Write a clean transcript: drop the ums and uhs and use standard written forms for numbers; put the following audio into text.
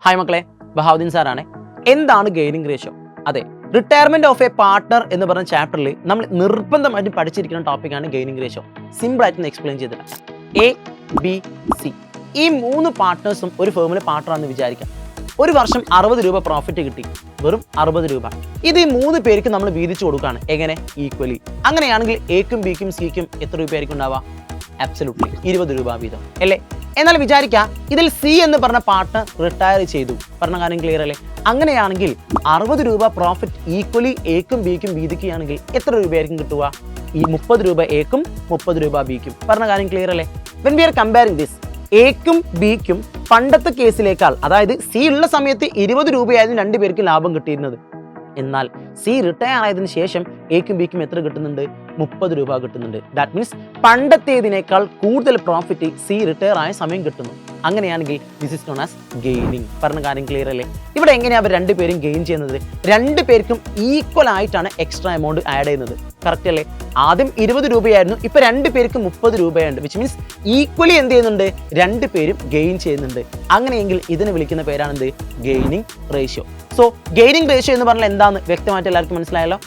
Hi മക്കളെ, ബഹാവുദ്ദീൻ സാറാണ്. എന്താണ് ഗെയിനിങ് റേഷ്യോ? അതെ, റിട്ടയർമെന്റ് ഓഫ് എ പാർട്ട്ണർ എന്ന് പറഞ്ഞ ചാപ്റ്ററിൽ നമ്മൾ നിർബന്ധമായിട്ടും പഠിച്ചിരിക്കുന്ന ടോപ്പിക്കാണ് ഗെയിനിങ് റേഷ്യോ. സിമ്പിൾ ആയിട്ട് എക്സ്പ്ലെയിൻ ചെയ്തിട്ട് എ ബി സി ഈ മൂന്ന് പാർട്ട്നേഴ്സും ഒരു ഫേമിൽ പാർട്ട്ണറാണെന്ന് വിചാരിക്കാം. ഒരു വർഷം 60 രൂപ പ്രോഫിറ്റ് കിട്ടി, വെറും 60 രൂപ. ഇത് ഈ മൂന്ന് പേർക്ക് നമ്മൾ വീതിച്ചു കൊടുക്കുകയാണ്. എങ്ങനെ? ഈക്വലി. അങ്ങനെയാണെങ്കിൽ എക്കും ബിക്കും സിക്കും എത്ര രൂപയായിരിക്കും ഉണ്ടാവുക? അബ്സല്യൂട്ട്ലി 20 രൂപ വീതം അല്ലേ? എന്നാൽ വിചാരിക്കുക, ഇതിൽ സി എന്ന് പറഞ്ഞ പാർട്ട്ണർ റിട്ടയർ ചെയ്തു. പറഞ്ഞ കാര്യം ക്ലിയർ അല്ലേ? അങ്ങനെയാണെങ്കിൽ 60 രൂപ പ്രോഫിറ്റ് ഈക്വലി എക്കും ബിക്കും വീതിക്കുകയാണെങ്കിൽ എത്ര രൂപയായിരിക്കും കിട്ടുക? ഈ 30 രൂപ എക്കും 30 രൂപ ബിക്കും. പറഞ്ഞ കാര്യം ക്ലിയർ അല്ലേ? When we are comparing this, എക്കും ബിക്കും പണ്ടത്തെ കേസിലേക്കാൾ, അതായത് സി ഉള്ള സമയത്ത് 20 രൂപയായിരുന്നു രണ്ടുപേർക്കും ലാഭം കിട്ടിയിരുന്നത്. എന്നാൽ സി റിട്ടയർ ആയതിനു ശേഷം എക്കും ബിക്കും എത്ര കിട്ടുന്നുണ്ട്? 30 രൂപ കിട്ടുന്നുണ്ട്. ദാറ്റ് മീൻസ് പണ്ടത്തേതിനേക്കാൾ കൂടുതൽ പ്രോഫിറ്റ് സി റിട്ടയർ ആയ സമയം കിട്ടുന്നു. അങ്ങനെയാണെങ്കിൽ this is known as gaining. പറഞ്ഞ കാര്യം ക്ലിയർ അല്ലേ? ഇവിടെ എങ്ങനെയാണ് അവർ രണ്ടുപേരും ഗെയിൻ ചെയ്യുന്നത്? രണ്ടുപേർക്കും ഈക്വൽ ആയിട്ടാണ് എക്സ്ട്രാ എമൗണ്ട് ആഡ് ചെയ്യുന്നത്. കറക്റ്റ് അല്ലേ? ആദ്യം 20 രൂപയായിരുന്നു, ഇപ്പൊ രണ്ടുപേർക്കും 30 രൂപയുണ്ട്. വിച്ച് മീൻസ് ഈക്വലി എന്ത് ചെയ്യുന്നുണ്ട്? രണ്ടുപേരും ഗെയിൻ ചെയ്യുന്നുണ്ട്. അങ്ങനെയെങ്കിൽ ഇതിനെ വിളിക്കുന്ന പേരാണ് എന്ത്? Gaining ratio. So gaining ratio എന്ന് പറഞ്ഞാൽ എന്താണെന്ന് വ്യക്തമായിട്ട് എല്ലാവർക്കും മനസ്സിലായല്ലോ.